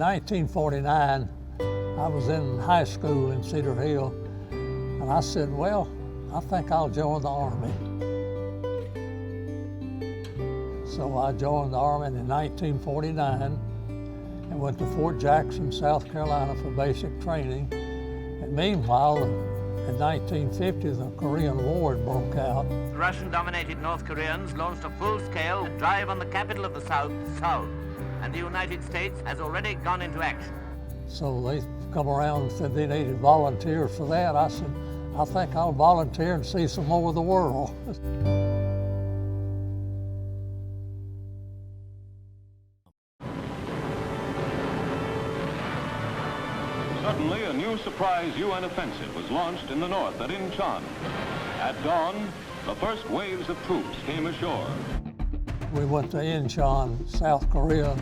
1949, I was in high school in Cedar Hill, and I said, well, I think I'll join the Army. So I joined the Army in 1949 and went to Fort Jackson, South Carolina for basic training. And meanwhile, in 1950, the Korean War had broke out. The Russian-dominated North Koreans launched a full-scale drive on the capital of the South, Seoul, and the United States has already gone into action. So they come around and said they needed volunteers for that. I said, I think I'll volunteer and see some more of the world. Suddenly, a new surprise UN offensive was launched in the north at Incheon. At dawn, the first waves of troops came ashore. We went to Incheon, South Korea,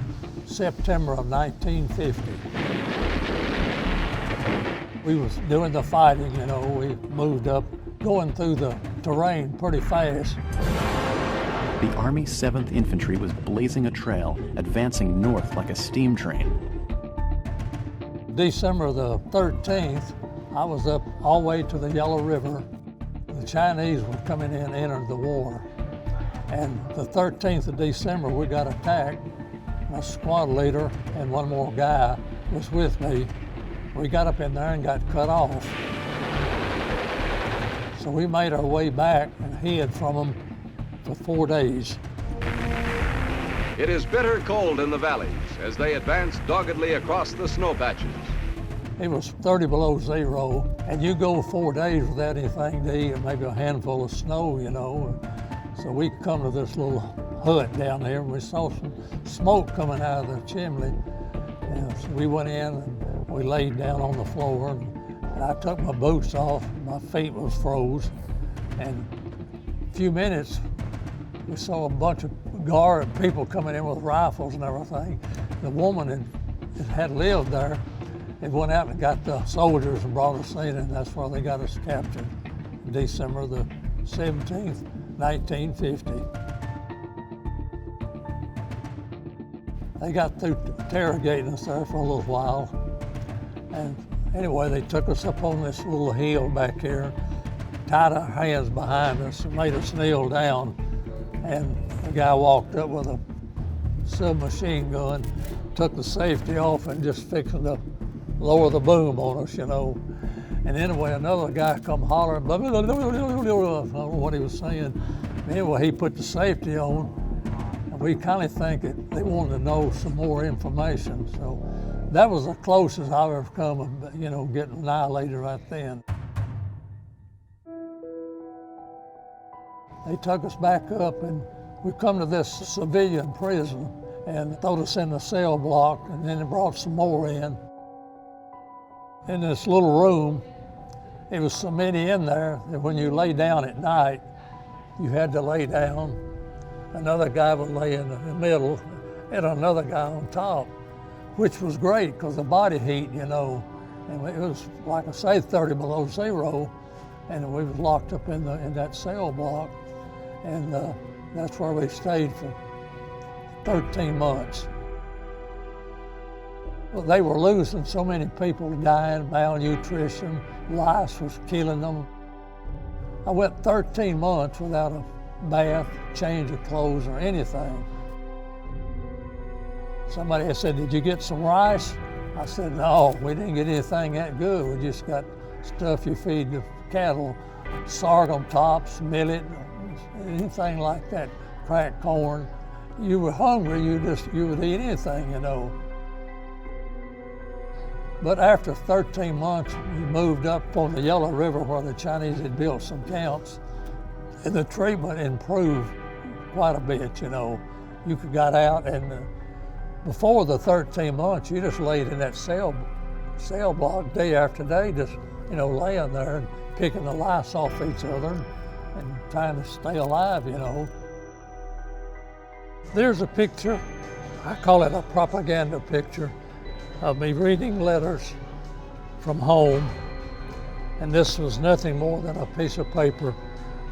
September of 1950. We was doing the fighting, you know, we moved up, going through the terrain pretty fast. The Army 7th Infantry was blazing a trail, advancing north like a steam train. December the 13th, I was up all the way to the Yellow River. The Chinese were coming in, entered the war. And the 13th of December, we got attacked. My squad leader and one more guy was with me. We got up in there and got cut off. So we made our way back and hid from them for 4 days. It is bitter cold in the valleys as they advance doggedly across the snow patches. It was 30 below zero, and you go 4 days without anything to eat and maybe a handful of snow, you know. So we come to this little hut down there and we saw some smoke coming out of the chimney. And so we went in and we laid down on the floor and I took my boots off, my feet was froze. And a few minutes, we saw a bunch of guard people coming in with rifles and everything. The woman had lived there. They went out and got the soldiers and brought us in, and that's where they got us captured, December the 17th, 1950. They got through interrogating us there for a little while. And anyway, they took us up on this little hill back here, tied our hands behind us and made us kneel down. And the guy walked up with a submachine gun, took the safety off and just fixing to lower the boom on us, you know. And anyway, another guy come hollering, blah, blah, blah, blah, blah, blah, blah. I don't know what he was saying. Anyway, he put the safety on, and we kind of think that they wanted to know some more information. So that was the closest I've ever come, you know, getting annihilated right then. They took us back up, and we come to this civilian prison and threw us in the cell block, and then they brought some more in. In this little room, it was so many in there that when you lay down at night, you had to lay down. Another guy would lay in the middle and another guy on top, which was great because the body heat, you know, and it was, like I say, 30 below zero, and we was locked up in that cell block, and that's where we stayed for 13 months. Well, they were losing so many people dying, malnutrition, lice was killing them. I went 13 months without a bath, change of clothes, or anything. Somebody had said, "Did you get some rice?" I said, "No, we didn't get anything that good. We just got stuff you feed the cattle, sorghum tops, millet, anything like that, cracked corn." You were hungry, you would eat anything, you know. But after 13 months, we moved up on the Yellow River where the Chinese had built some camps, and the treatment improved quite a bit, you know. You got out, and before the 13 months, you just laid in that cell block day after day, just, you know, laying there and picking the lice off each other and trying to stay alive, you know. There's a picture, I call it a propaganda picture, of me reading letters from home, and this was nothing more than a piece of paper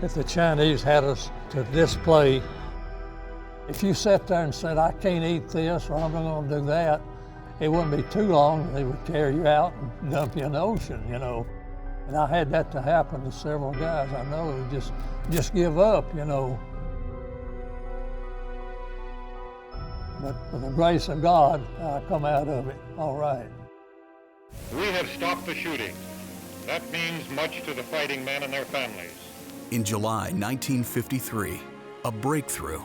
that the Chinese had us to display. If you sat there and said, "I can't eat this," or "I'm not going to do that," it wouldn't be too long, they would carry you out and dump you in the ocean, you know. And I had that to happen to several guys I know who just give up, you know. But for the grace of God, I come out of it all right. We have stopped the shooting. That means much to the fighting men and their families. In July 1953, a breakthrough.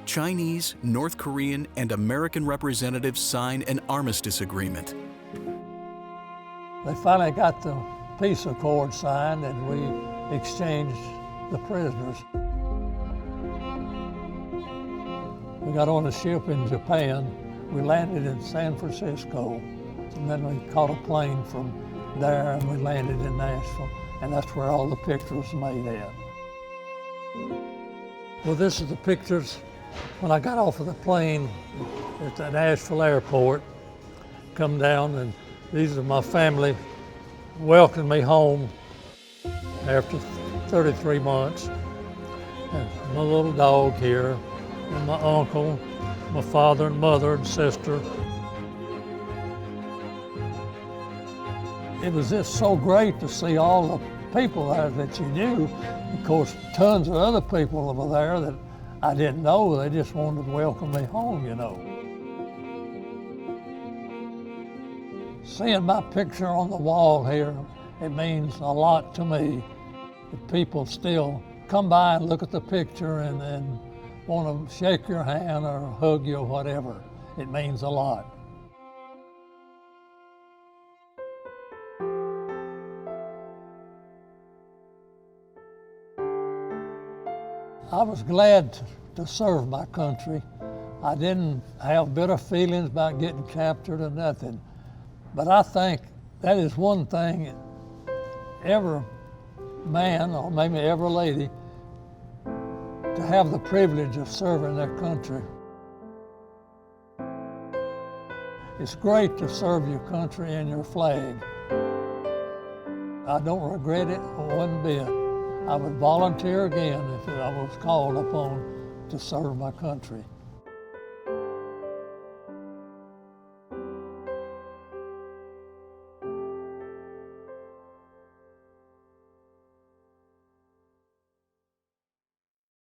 Chinese, North Korean, and American representatives sign an armistice agreement. They finally got the peace accord signed and we exchanged the prisoners. We got on a ship in Japan. We landed in San Francisco, and then we caught a plane from there and we landed in Nashville, and that's where all the pictures made at. Well, this is the pictures when I got off of the plane at the Nashville airport, come down, and these are my family welcomed me home after 33 months. And my little dog here, and my uncle, my father and mother and sister. It was just so great to see all the people there that you knew. Of course, tons of other people over there that I didn't know. They just wanted to welcome me home, you know. Seeing my picture on the wall here, it means a lot to me. That people still come by and look at the picture and want to shake your hand or hug you or whatever. It means a lot. I was glad to serve my country. I didn't have bitter feelings about getting captured or nothing. But I think that is one thing every man, or maybe every lady, to have the privilege of serving their country. It's great to serve your country and your flag. I don't regret it one bit. I would volunteer again if I was called upon to serve my country.